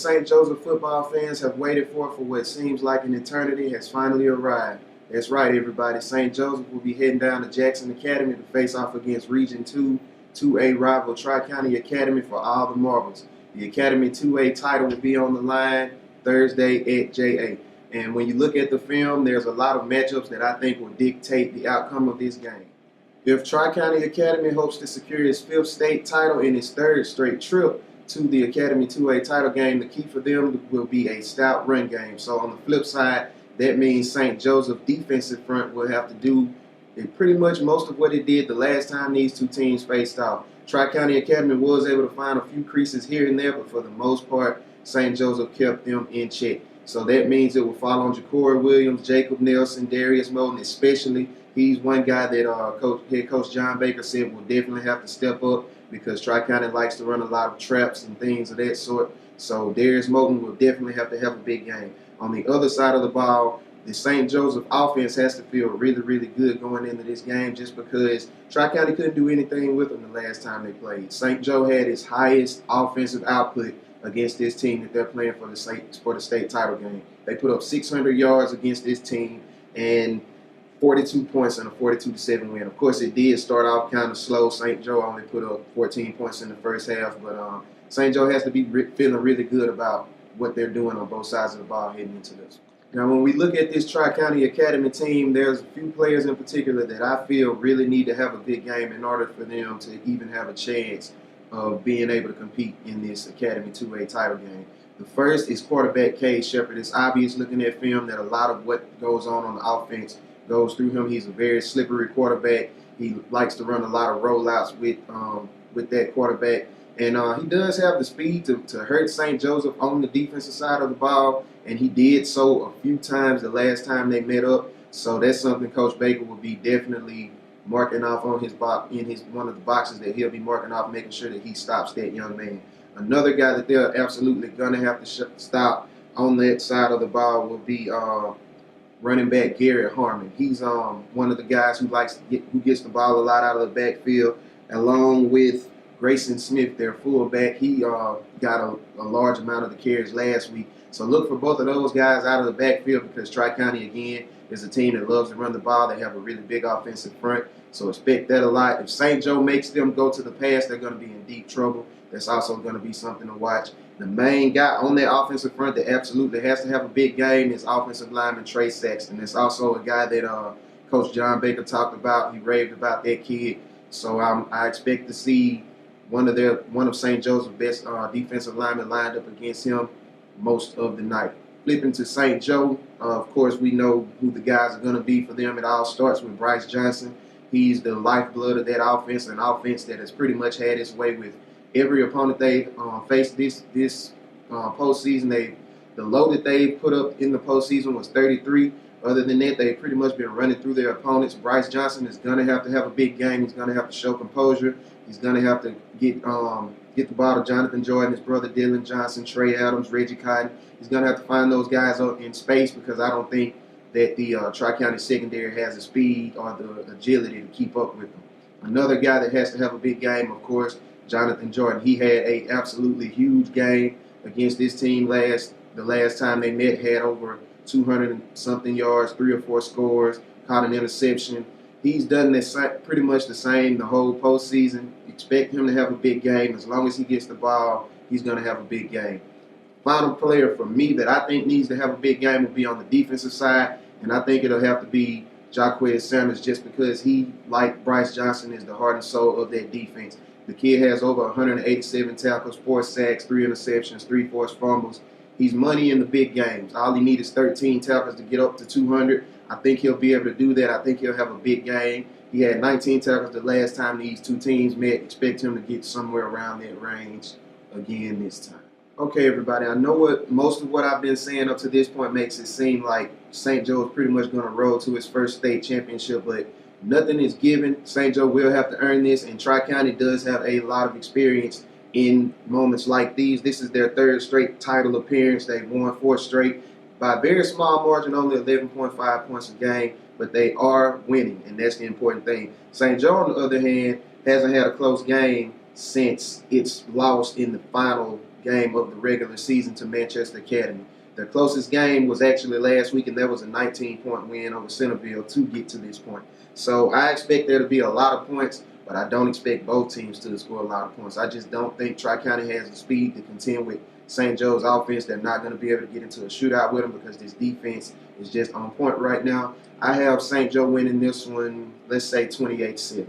St. Joseph football fans have waited for what seems like an eternity has finally arrived. That's right, everybody. St. Joseph will be heading down to Jackson Academy to face off against Region 2 2A rival Tri-County Academy for all the marbles. The Academy 2A title will be on the line Thursday at JA. And when you look at the film, there's a lot of matchups that I think will dictate the outcome of this game. If Tri-County Academy hopes to secure its 5th state title in its 3rd straight trip to the Academy 2A title game, the key for them will be a stout run game. So on the flip side, that means St. Joseph defensive front will have to do pretty much most of what it did the last time these two teams faced off. Tri-County Academy was able to find a few creases here and there, but for the most part, St. Joseph kept them in check. So that means it will fall on Jacory Williams, Jacob Nelson, Darius Moulton especially. He's one guy that head coach John Baker said will definitely have to step up because Tri-County likes to run a lot of traps and things of that sort. So Darius Moulton will definitely have to have a big game. On the other side of the ball, the St. Joseph offense has to feel really, really good going into this game just because Tri-County couldn't do anything with them the last time they played. St. Joe had his highest offensive output against this team that they're playing for the state title game. They put up 600 yards against this team and 42 points in a 42-7 win. Of course, it did start off kind of slow. St. Joe only put up 14 points in the first half, but St. Joe has to be feeling really good about what they're doing on both sides of the ball heading into this. Now, when we look at this Tri-County Academy team, there's a few players in particular that I feel really need to have a good game in order for them to even have a chance of being able to compete in this Academy 2A title game. The first is quarterback Cade Shepard. It's obvious looking at film that a lot of what goes on the offense goes through him. He's a very slippery quarterback. He likes to run a lot of rollouts with that quarterback. And he does have the speed to hurt St. Joseph on the defensive side of the ball, and he did so a few times the last time they met up. So that's something Coach Baker will be definitely marking off on one of the boxes that he'll be marking off, making sure that he stops that young man. Another guy that they're absolutely going to have to stop on that side of the ball will be running back Garrett Harmon. He's one of the guys who gets the ball a lot out of the backfield, along with Grayson Smith, their fullback. He got a large amount of the carries last week. So look for both of those guys out of the backfield because Tri-County, again, is a team that loves to run the ball. They have a really big offensive front, so expect that a lot. If St. Joe makes them go to the pass, they're going to be in deep trouble. That's also going to be something to watch. The main guy on that offensive front that absolutely has to have a big game is offensive lineman Trey Saxton. It's also a guy that Coach John Baker talked about. He raved about that kid. So I expect to see one of St. Joseph's best defensive linemen lined up against him most of the night. Flipping to St. Joe, of course, we know who the guys are going to be for them. It all starts with Bryce Johnson. He's the lifeblood of that offense, an offense that has pretty much had its way with every opponent they've faced this postseason. The low that they put up in the postseason was 33. Other than that, they've pretty much been running through their opponents. Bryce Johnson is going to have a big game. He's going to have to show composure. He's going to have to get the ball to Jonathan Jordan, his brother Dylan Johnson, Trey Adams, Reggie Cotton. He's going to have to find those guys up in space because I don't think that the Tri-County secondary has the speed or the agility to keep up with them. Another guy that has to have a big game, of course, Jonathan Jordan. He had a absolutely huge game against this team the last time they met, had over 200 and something yards, 3 or 4 scores, caught an interception. He's done this pretty much the same the whole postseason. Expect him to have a big game. As long as he gets the ball, he's going to have a big game. Final player for me that I think needs to have a big game will be on the defensive side, and I think it'll have to be Jaquez Sanders just because he, like Bryce Johnson, is the heart and soul of that defense. The kid has over 187 tackles, 4 sacks, 3 interceptions, 3 forced fumbles. He's money in the big games. All he needs is 13 tackles to get up to 200. I think he'll be able to do that. I think he'll have a big game. He had 19 tackles the last time these two teams met. Expect him to get somewhere around that range again this time. Okay, everybody, I know most of what I've been saying up to this point makes it seem like St. Joe is pretty much going to roll to his first state championship, but nothing is given. St. Joe will have to earn this, and Tri-County does have a lot of experience in moments like these. This is their 3rd straight title appearance. They've won 4 straight by a very small margin, only 11.5 points a game, but they are winning, and that's the important thing. St. Joe, on the other hand, hasn't had a close game since its loss in the final game of the regular season to Manchester Academy. The closest game was actually last week, and that was a 19-point win over Centerville to get to this point. So I expect there to be a lot of points, but I don't expect both teams to score a lot of points. I just don't think Tri-County has the speed to contend with St. Joe's offense. They're not going to be able to get into a shootout with them because this defense is just on point right now. I have St. Joe winning this one, let's say 28-7.